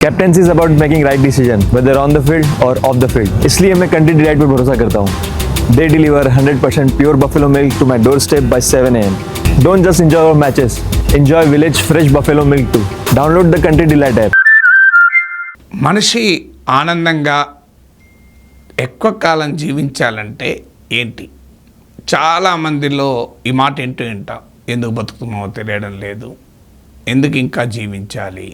Captaincy is about making right decision whether on the field और off the field. इसलिए मैं Country Delight पर भरोसा करता हूँ। They deliver 100% pure buffalo milk to my doorstep by 7 AM। Don't just enjoy our matches, enjoy village fresh buffalo milk too. Download the Country Delight app. మనిషి ఆనందంగా ఎక్కువ కాలం జీవించాలంటే ఏంటి? చాలామందిలో ఈ మాట ఏంటో వింటాం, ఎందుకు బతుకుతున్నామో తెలియడం లేదు, ఎందుకు ఇంకా జీవించాలి,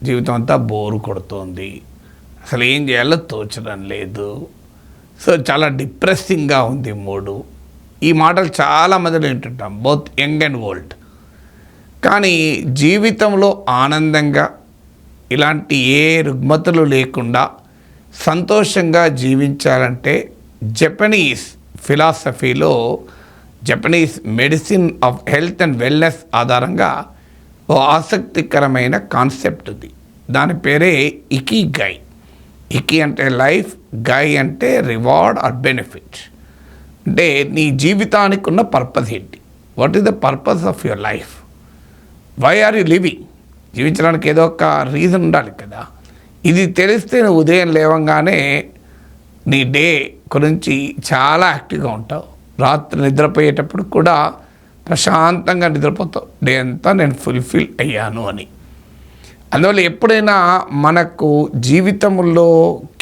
జీవితం అంతా బోరు కొడుతోంది, అసలు ఏం చేయాలో తోచడం లేదు, సో చాలా డిప్రెసింగ్గా ఉంది మూడు. ఈ మాటలు చాలామందిలో వింటుంటాం, బోత్ యంగ్ అండ్ ఓల్డ్. కానీ జీవితంలో ఆనందంగా ఇలాంటి ఏ రుగ్మతలు లేకుండా సంతోషంగా జీవించాలంటే జపనీస్ ఫిలాసఫీలో Japanese medicine of health and wellness ఆధారంగా ఓ ఆసక్తికరమైన కాన్సెప్ట్ ఉంది. దాని పేరే ఇకిగై. ఇకి అంటే లైఫ్, గై అంటే రివార్డ్ ఆర్ బెనిఫిట్. అంటే నీ జీవితానికి ఉన్న పర్పస్ ఏంటి? What is the purpose of your life? Why are you living? జీవించడానికి ఏదో ఒక రీజన్ ఉండాలి కదా. ఇది తెలిస్తే నువ్వు ఉదయం లేవంగానే నీ డే గురించి చాలా యాక్టివ్గా ఉంటావు. రాత్రి నిద్రపోయేటప్పుడు కూడా ప్రశాంతంగా నిద్రపోతావు, డే అంతా నేను ఫుల్ఫిల్ అయ్యాను అని. అందువల్ల ఎప్పుడైనా మనకు జీవితంలో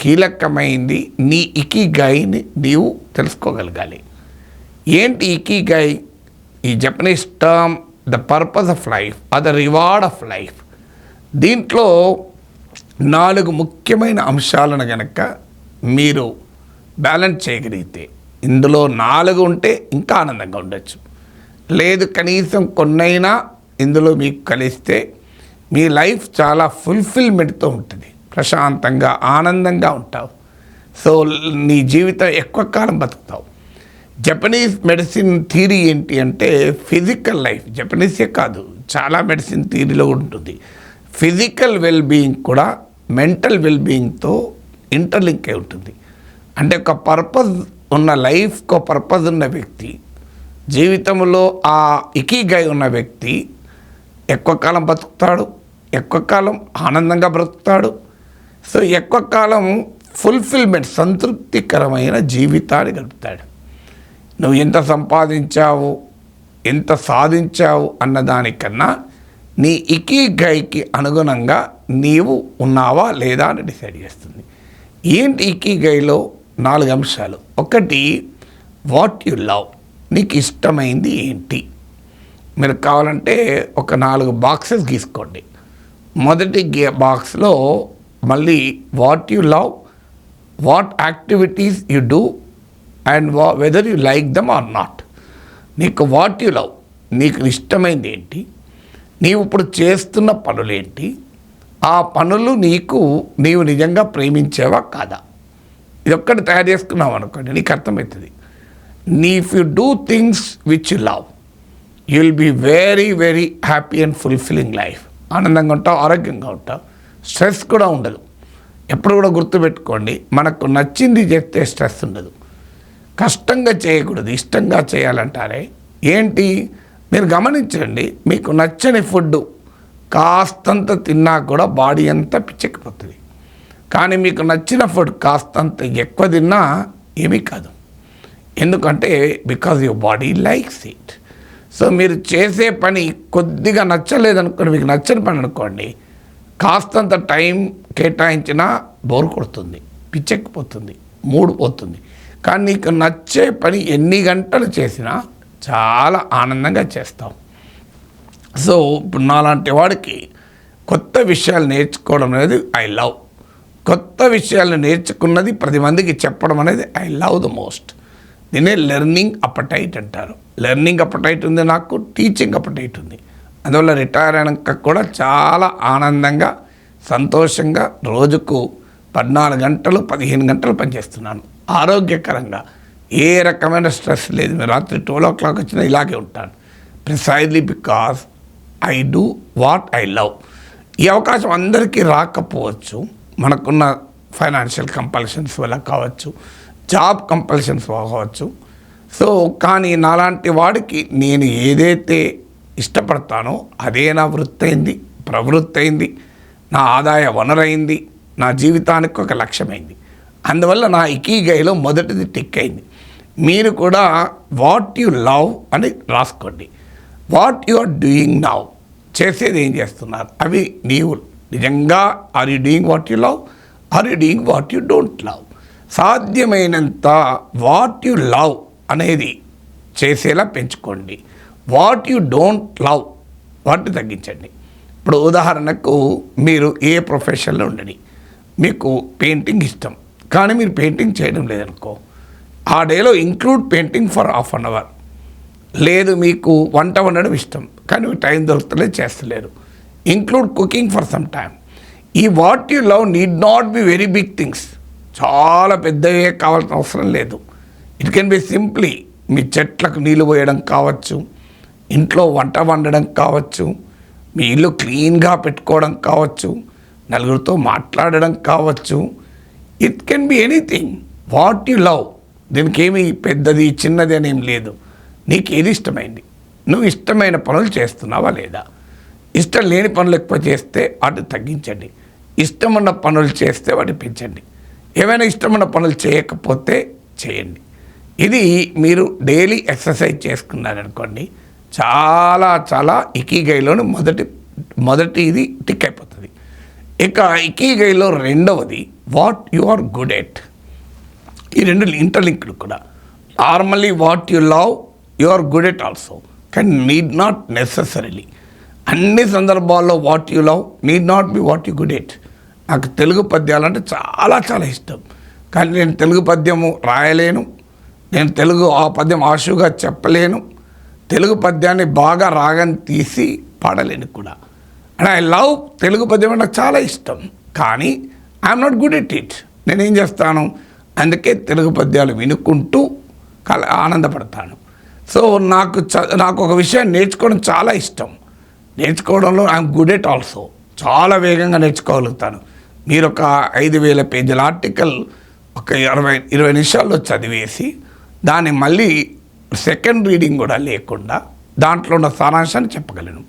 కీలకమైంది నీ ఇకిగైని నీవు తెలుసుకోగలగాలి. ఏంటి ఇకిగై? ఈ Japanese term the purpose of life or the reward of life. దీంట్లో 4 ముఖ్యమైన అంశాలను కనుక మీరు బ్యాలెన్స్ చేయగలిగితే, ఇందులో 4 ఉంటే ఇంకా ఆనందంగా ఉండొచ్చు, లేదు కనీసం కొన్నైనా ఇందులో మీకు కలిస్తే మీ లైఫ్ చాలా ఫుల్ఫిల్మెంట్తో ఉంటుంది, ప్రశాంతంగా ఆనందంగా ఉంటావు. సో నీ జీవితం ఎక్కువ కాలం బతుకుతావు. జపనీస్ మెడిసిన్ థియరీ ఏంటి అంటే ఫిజికల్ లైఫ్, జపనీసే కాదు చాలా మెడిసిన్ థియరీలో ఉంటుంది, ఫిజికల్ వెల్బీయింగ్ కూడా మెంటల్ వెల్బీయింగ్తో ఇంటర్లింక్ అయి ఉంటుంది. అంటే ఒక పర్పస్ ఉన్న లైఫ్కి ఒక పర్పస్ ఉన్న వ్యక్తి, జీవితంలో ఆ ఇకిగై ఉన్న వ్యక్తి ఎక్కువ కాలం బతుకుతాడు, ఎక్కువ కాలం ఆనందంగా బ్రతుకుతాడు. సో ఎక్కువ కాలం ఫుల్ఫిల్మెంట్, సంతృప్తికరమైన జీవితాన్ని గడుపుతాడు. నువ్వు ఎంత సంపాదించావు, ఎంత సాధించావు అన్నదానికన్నా నీ ఇకిగైకి అనుగుణంగా నీవు ఉన్నావా లేదా అని డిసైడ్ చేస్తుంది. ఏంటి ఇకిగైలో 4 అంశాలు? ఒకటి, వాట్ యు లవ్, నీకు ఇష్టమైంది ఏంటి? మీరు కావాలంటే ఒక 4 బాక్సెస్ గీసుకోండి. మొదటి బాక్స్లో మళ్ళీ what you love, what activities you do and whether you like them or not. నీకు వాట్ యు లవ్, నీకు ఇష్టమైంది ఏంటి, నీవు ఇప్పుడు చేస్తున్న పనులేంటి, ఆ పనులు నీవు నిజంగా ప్రేమించేవా కాదా? ఇది ఒక్కటి తయారు చేసుకున్నావు అనుకోండి, నీకు అర్థమవుతుంది. If you do things which you love, you will be very very happy and fulfilling life. ఆనందంగా ఉంటావు, ఆరోగ్యంగా ఉంటావు, స్ట్రెస్ కూడా ఉండదు. ఎప్పుడు కూడా గుర్తుపెట్టుకోండి, మనకు నచ్చింది చేస్తే స్ట్రెస్ ఉండదు. కష్టంగా చేయకూడదు, ఇష్టంగా చేయాలంటారే. ఏంటి మీరు గమనించండి, మీకు నచ్చని ఫుడ్ కాస్తంత తిన్నా కూడా బాడీ అంతా పిచ్చెక్కిపోతుంది. కానీ మీకు నచ్చిన ఫుడ్ కాస్తంత ఎక్కువ తిన్నా ఏమీ కాదు. ఎందుకంటే because your body likes it. So మీరు చేసే పని కొద్దిగా నచ్చలేదనుకోండి, మీకు నచ్చని పని అనుకోండి, కాస్తంత టైం కేటాయించినా బోర్ కొడుతుంది, పిచ్చెక్కిపోతుంది, మూడ్ పోతుంది. కానీ నీకు నచ్చే పని ఎన్ని గంటలు చేసినా చాలా ఆనందంగా చేస్తాం. సో ఇప్పుడు నాలాంటి వాడికి కొత్త విషయాలు నేర్చుకోవడం అనేది ఐ లవ్. కొత్త విషయాలు నేర్చుకున్నది 10 మందికి చెప్పడం అనేది ఐ లవ్ ద మోస్ట్. దీన్నే లెర్నింగ్ అపటైట్ అంటారు. లెర్నింగ్ అపటైట్ ఉంది నాకు, టీచింగ్ అపటైట్ ఉంది. అందువల్ల రిటైర్ అయినాక కూడా చాలా ఆనందంగా సంతోషంగా రోజుకు 14 గంటలు 15 గంటలు పనిచేస్తున్నాను, ఆరోగ్యకరంగా, ఏ రకమైన స్ట్రెస్ లేదు. మీరు రాత్రి 12 o'clock వచ్చినా ఇలాగే ఉంటాను, precisely because I do what I love. ఈ అవకాశం అందరికీ రాకపోవచ్చు, మనకున్న ఫైనాన్షియల్ కంపల్షన్స్ వల్ల కావచ్చు, జాబ్ కంపల్షన్స్ కావచ్చు. సో కానీ నాలాంటి వాడికి నేను ఏదైతే ఇష్టపడతానో అదే నా వృత్తి అయింది, ప్రవృత్తి అయింది. నా ఆదాయ వనరైంది, నా జీవితానికి ఒక లక్ష్యమైంది. అందువల్ల నా ఇకిగైలో మొదటిది టిక్ అయింది. మీరు కూడా వాట్ యు లవ్ అని రాసుకోండి. What you are doing now, చేసేది ఏం చేస్తున్నారు, అవి నీవు నిజంగా are you doing what you love, are you doing what you don't love. సాధ్యమైనంత వాట్ యు లవ్ అనేది చేసేలా పెంచుకోండి. వాట్ యు డోంట్ లవ్ వాటిని తగ్గించండి. ఇప్పుడు ఉదాహరణకు మీరు ఏ ప్రొఫెషన్లో ఉండండి, మీకు పెయింటింగ్ ఇష్టం కానీ మీరు పెయింటింగ్ చేయడం లేదనుకో, ఆ డేలో include painting for half an hour. లేదు మీకు వంట వండడం ఇష్టం కానీ టైం దొరుకుతలేదు, చేస్తలేరు, include cooking for some time. ఈ what you love need not be very big things, చాలా పెద్దవే కావాల్సిన అవసరం లేదు. ఇట్ కెన్ బి సింప్లీ మీ చెట్లకు నీళ్ళు పోయడం కావచ్చు, ఇంట్లో వంట వండడం కావచ్చు, మీ ఇల్లు క్లీన్గా పెట్టుకోవడం కావచ్చు, నలుగురితో మాట్లాడడం కావచ్చు. It can be anything. What you love, దీనికి ఏమి పెద్దది చిన్నది అని ఏం లేదు. నీకు ఏది ఇష్టమైంది, నువ్వు ఇష్టమైన పనులు చేస్తున్నావా లేదా. ఇష్టం లేని పనులు ఎక్కువ చేస్తే వాటి తగ్గించండి, ఇష్టమున్న పనులు చేస్తే వాటి పెంచండి. ఏమైనా ఇష్టమున్న పనులు చేయకపోతే చేయండి. ఇది మీరు డైలీ ఎక్సర్సైజ్ చేసుకున్నారనుకోండి, చాలా చాలా ఇకిగైలోని మొదటి ఇది టిక్ అయిపోతుంది. ఇక ఇకిగైలో రెండవది what you are good at. ఈ రెండు ఇంటర్లింక్డ్ కూడా. Normally what you love you are good at also, కానీ నీడ్ నాట్ నెసెసరీలీ. అన్ని సందర్భాల్లో what you love need not be what you good at. నాకు తెలుగు పద్యాలు అంటే చాలా చాలా ఇష్టం, కానీ నేను తెలుగు పద్యము రాయలేను, నేను తెలుగు ఆ పద్యం ఆశుగా చెప్పలేను, తెలుగు పద్యాన్ని బాగా రాగం తీసి పాడలేను కూడా. అండ్ ఐ లవ్ తెలుగు పద్యం అంటే చాలా ఇష్టం, కానీ I'm not good at it. నేనేం చేస్తాను, అందుకే తెలుగు పద్యాలు వినుకుంటూ ఆనందపడతాను. సో నాకు ఒక విషయం నేర్చుకోవడం చాలా ఇష్టం, నేర్చుకోవడంలో ఐఎమ్ గుడ్ ఎట్ ఆల్సో, చాలా వేగంగా నేర్చుకోగలుగుతాను. మీరు ఒక 5,000 పేజీల ఆర్టికల్ ఒక 20 నిమిషాల్లో చదివేసి దాన్ని మళ్ళీ సెకండ్ రీడింగ్ కూడా లేకుండా దాంట్లో ఉన్న సారాంశాన్ని చెప్పగలను.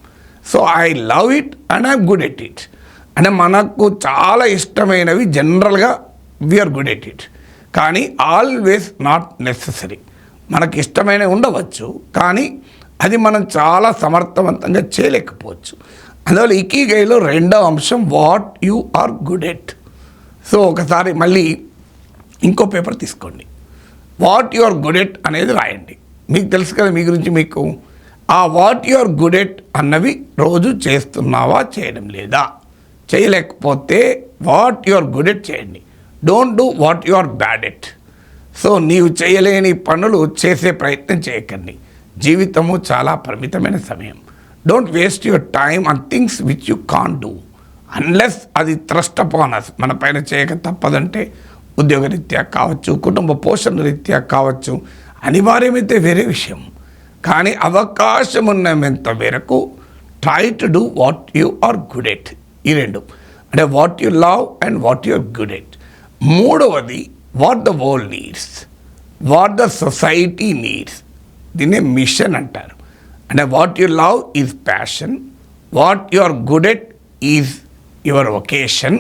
So I love it and I'm good at it. అంటే మనకు చాలా ఇష్టమైనవి జనరల్గా వీఆర్ గుడ్ ఎట్ ఇట్, కానీ ఆల్వేస్ నాట్ నెసెసరీ. మనకి ఇష్టమైనవి ఉండవచ్చు కానీ అది మనం చాలా సమర్థవంతంగా చేయలేకపోవచ్చు. అందువల్ల ఇకిగైలో రెండవ అంశం what you are good at. So ఒకసారి మళ్ళీ ఇంకో పేపర్ తీసుకోండి, what you are good at అనేది రాయండి. మీకు తెలుసు కదా మీ గురించి మీకు. ఆ what you are good at అన్నవి రోజు చేస్తున్నావా, చేయడం లేదా. చేయలేకపోతే what you are good at చేయండి. Don't do what you are bad at. So నీవు చేయలేని పనులు చేసే ప్రయత్నం చేయకండి. జీవితము చాలా పరిమితమైన సమయం. Don't waste your time on things which you can't do unless అది థ్రస్ట్ అపాన్ అస్. మన పైన చేయక తప్పదంటే ఉద్యోగరీత్యా కావచ్చు, కుటుంబ పోషణ రీత్యా కావచ్చు, అనివార్యమైతే వేరే విషయం. కానీ అవకాశం ఉన్నంత మేరకు try to do what you are good at. ఈ రెండు అంటే what you love and what you are good at. మూడవది what the world needs, what the society needs. దీన్నే మిషన్ అంటారు. అంటే what you love is passion, what you are good at is your vocation,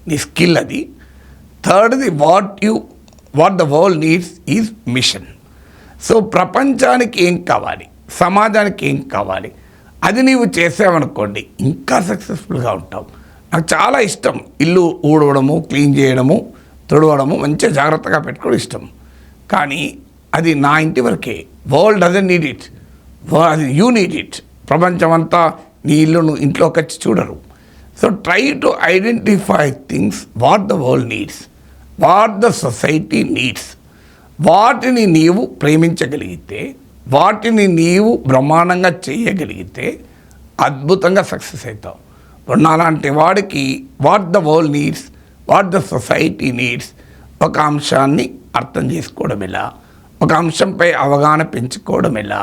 నీ skill అది. థర్డ్ది what the world needs is mission. So ప్రపంచానికి ఏం కావాలి, సమాజానికి ఏం కావాలి, అది నీవు చేసావనుకోండి ఇంకా సక్సెస్ఫుల్గా ఉంటావు. నాకు చాలా ఇష్టం ఇల్లు ఊడవడము, క్లీన్ చేయడము, తుడవడము, మంచిగా జాగ్రత్తగా పెట్టుకోవడం ఇష్టం. కానీ అది నా ఇంటి వరకే. వరల్డ్ డజంట్ నీడ్ ఇట్, అది యూ నీడ్ ఇట్. ప్రపంచమంతా నీ ఇల్లును ఇంట్లోకి వచ్చి చూడరు. So try to identify things what the world needs, what the society needs. వాటిని నీవు ప్రేమించగలిగితే, వాటిని నీవు బ్రహ్మాండంగా చేయగలిగితే అద్భుతంగా సక్సెస్ అవుతావు. అలాంటి వాడికి what the world needs, what the society needs ఒక అంశాన్ని అర్థం చేసుకోవడం ఎలా, ఒక అంశంపై అవగాహన పెంచుకోవడం ఎలా.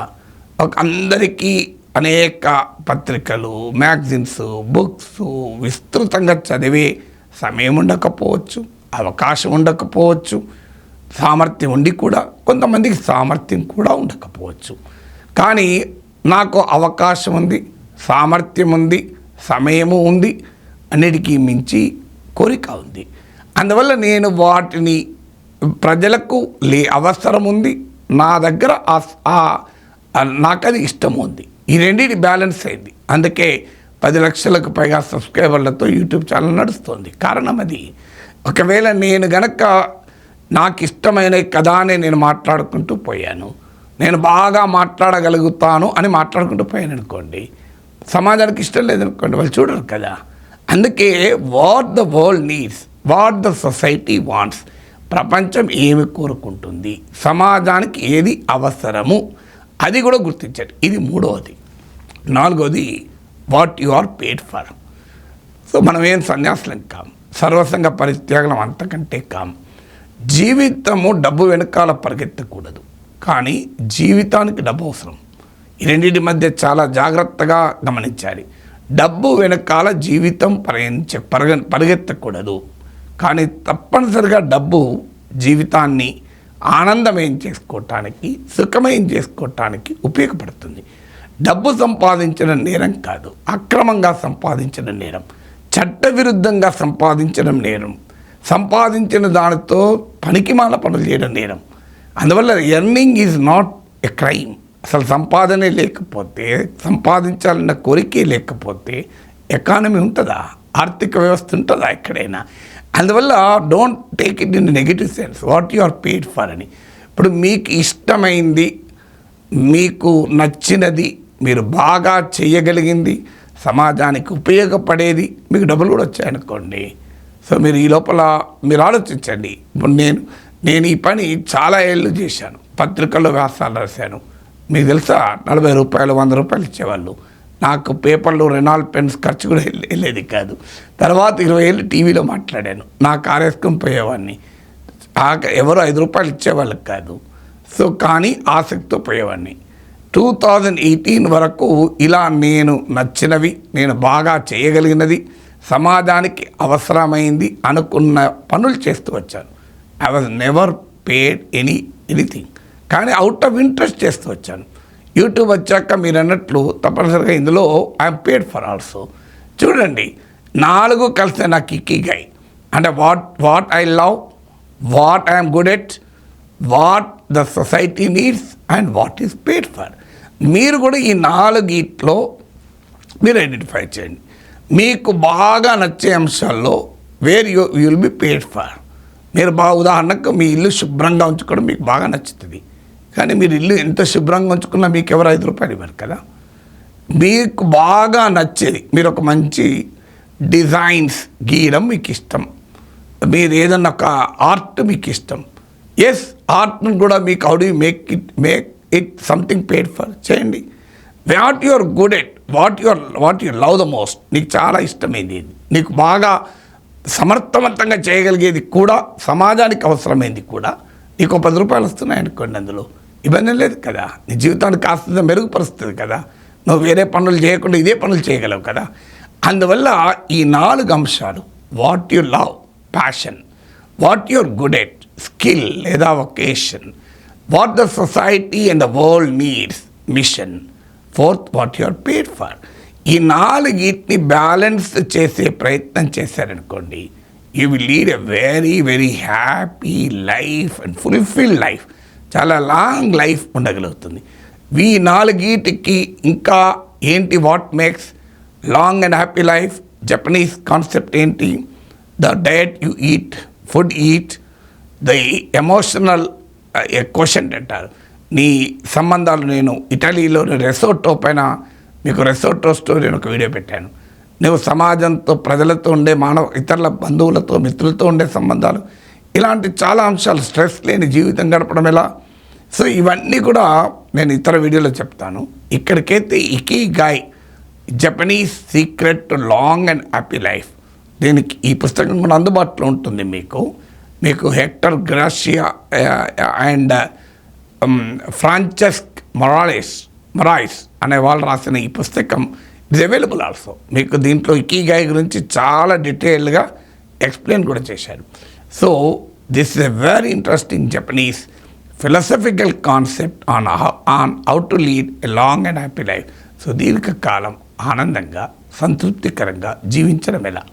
అందరికీ అనేక పత్రికలు, మ్యాగజైన్స్, బుక్స్ విస్తృతంగా చదివే సమయం ఉండకపోవచ్చు, అవకాశం ఉండకపోవచ్చు, సామర్థ్యం ఉండి కూడా కొంతమందికి సామర్థ్యం కూడా ఉండకపోవచ్చు. కానీ నాకు అవకాశం ఉంది, సామర్థ్యం ఉంది, సమయము ఉంది, అన్నిటికీ మించి కోరిక ఉంది. అందువల్ల నేను వాటిని ప్రజలకు అవసరం ఉంది, నా దగ్గర నాకు అది ఇష్టం ఉంది. ఈ రెండింటి బ్యాలెన్స్ అయింది. అందుకే 10 లక్షలకు పైగా సబ్స్క్రైబర్లతో యూట్యూబ్ ఛానల్ నడుస్తుంది. కారణం అది. ఒకవేళ నేను గనక నాకు ఇష్టమైన కదా అని నేను మాట్లాడుకుంటూ పోయాను, నేను బాగా మాట్లాడగలుగుతాను అని మాట్లాడుకుంటూ పోయాను అనుకోండి, సమాజానికి ఇష్టం లేదనుకోండి, వాళ్ళు చూడరు కదా. అందుకే what the world needs, what the society wants, ప్రపంచం ఏమి కోరుకుంటుంది, సమాజానికి ఏది అవసరము, అది కూడా గుర్తించండి. ఇది 3వది. 4వది what you are paid for. So మనం ఏం సన్యాసులం కాం, సర్వసంగ పరిత్యాగం అంతకంటే కాం. జీవితము డబ్బు వెనకాల పరిగెత్తకూడదు, కానీ జీవితానికి డబ్బు అవసరం. ఈ రెండింటి మధ్య చాలా జాగ్రత్తగా గమనించాలి. డబ్బు వెనకాల జీవితం పరిగెత్తకూడదు, కానీ తప్పనిసరిగా డబ్బు జీవితాన్ని ఆనందమయం చేసుకోవటానికి, సుఖమయం చేసుకోవటానికి ఉపయోగపడుతుంది. డబ్బు సంపాదించడం నేరం కాదు, అక్రమంగా సంపాదించడం నేరం, చట్టవిరుద్ధంగా సంపాదించడం నేరం, సంపాదించిన దానితో పనికిమాల పనులు చేయడం నేరం. అందువల్ల earning is not a crime. అసలు సంపాదనే లేకపోతే, సంపాదించాలన్న కోరికే లేకపోతే ఎకానమీ ఉంటుందా, ఆర్థిక వ్యవస్థ ఉంటుందా ఎక్కడైనా? అందువల్ల don't take it in negative sense, what you are paid for అని. ఇప్పుడు మీకు ఇష్టమైంది, మీకు నచ్చినది, మీరు బాగా చేయగలిగింది, సమాజానికి ఉపయోగపడేది, మీకు డబ్బులు కూడా వచ్చాయనుకోండి. సో మీరు ఈ లోపల మీరు ఆలోచించండి. ఇప్పుడు నేను ఈ పని చాలా ఏళ్ళు చేశాను, పత్రికల్లో వ్యాసాలు రాశాను. మీకు తెలుసా, 40 రూపాయలు 100 రూపాయలు ఇచ్చేవాళ్ళు. నాకు పేపర్లు రెనాల్డ్ పెన్స్ ఖర్చు కూడా వెళ్ళేది కాదు. తర్వాత 20 ఏళ్ళు టీవీలో మాట్లాడాను, నా కారేసుకొని పోయేవాడిని. ఎవరు 5 రూపాయలు ఇచ్చేవాళ్ళు కాదు. సో కానీ ఆసక్తితో పోయేవాడిని. 2018 వరకు ఇలా నేను నచ్చినవి, నేను బాగా చేయగలిగినది, సమాజానికి అవసరమైంది అనుకున్న పనులు చేస్తూ వచ్చాను. I was never paid anything, కానీ అవుట్ ఆఫ్ ఇంట్రెస్ట్ చేస్తూ వచ్చాను. యూట్యూబ్ వచ్చాక మీరు అన్నట్లు తప్పనిసరిగా ఇందులో ఐఎమ్ పేడ్ ఫర్ ఆల్సో. చూడండి, 4 కలిసి నాకు ఇకిగై అంటే what I love, what I'm good at, what the society needs and what is paid for. మీరు కూడా ఈ 4 మీరు ఐడెంటిఫై చేయండి. మీకు బాగా నచ్చే అంశాల్లో where you will be paid for. మీరు బాగా, ఉదాహరణకు మీ ఇల్లు శుభ్రంగా ఉంచుకోవడం మీకు బాగా నచ్చుతుంది, కానీ మీరు ఇల్లు ఎంత శుభ్రంగా ఉంచుకున్నా మీకు ఎవరు 5 రూపాయలు ఇవ్వరు కదా. మీకు బాగా నచ్చేది, మీరు ఒక మంచి డిజైన్స్ గీయడం మీకు ఇష్టం, మీరు ఏదన్నా ఒక ఆర్ట్ మీకు ఇష్టం. ఎస్, ఆర్ట్ను కూడా మీకు how do you make it something paid for చేయండి. What you are good at, what you love the most, నీకు చాలా ఇష్టమైంది, నీకు బాగా సమర్థవంతంగా చేయగలిగేది కూడా, సమాజానికి అవసరమైంది కూడా, నీకు 10 రూపాయలు వస్తున్నాయి అనుకోండి, అందులో ఇబ్బంది లేదు కదా. నీ జీవితాన్ని కాస్త మెరుగుపరుస్తుంది కదా. నువ్వు వేరే పనులు చేయకుండా ఇదే పనులు చేయగలవు కదా. అందువల్ల ఈ 4 అంశాలు, what you love, passion, what you are good at, skill లేదా vocation, what the society and the world needs, mission, 4th what you are paid for. ఈ 4 బ్యాలెన్స్ చేసే ప్రయత్నం చేశారనుకోండి, you will lead a very very happy life and fulfil life. చాలా long life ఉండగలుగుతుంది. ఈ 4 ఇంకా ఏంటి, what makes long and happy life? Japanese concept ఏంటి? The diet you eat, food eat, the emotional question అంటారు. నీ సంబంధాలు, నేను ఇటలీలో రెసోర్టో పైన మీకు రెసోర్టో స్టోరీ అని ఒక వీడియో పెట్టాను. నువ్వు సమాజంతో, ప్రజలతో ఉండే ఇతరుల బంధువులతో, మిత్రులతో ఉండే సంబంధాలు, ఇలాంటి చాలా అంశాలు, స్ట్రెస్ లేని జీవితం గడపడం ఎలా. సో ఇవన్నీ కూడా నేను ఇతర వీడియోలో చెప్తాను. ఇక్కడికైతే ikigai, Japanese secret to long and happy life, దీనికి ఈ పుస్తకం కూడా అందుబాటులో ఉంటుంది. మీకు హెక్టర్ గ్రాషియా అండ్ ఫ్రాంచెస్క్ మొరాయిస్ అనే వాళ్ళు రాసిన ఈ పుస్తకం ఇట్స్ అవైలబుల్ ఆల్సో. మీకు దీంట్లో ఇకిగాయ్ గురించి చాలా డీటెయిల్డ్గా ఎక్స్ప్లెయిన్ కూడా చేశారు. So this is a very interesting Japanese philosophical concept on how to lead a long and happy life. So దీర్ఘకాలం ఆనందంగా, సంతృప్తికరంగా జీవించడం ఎలా.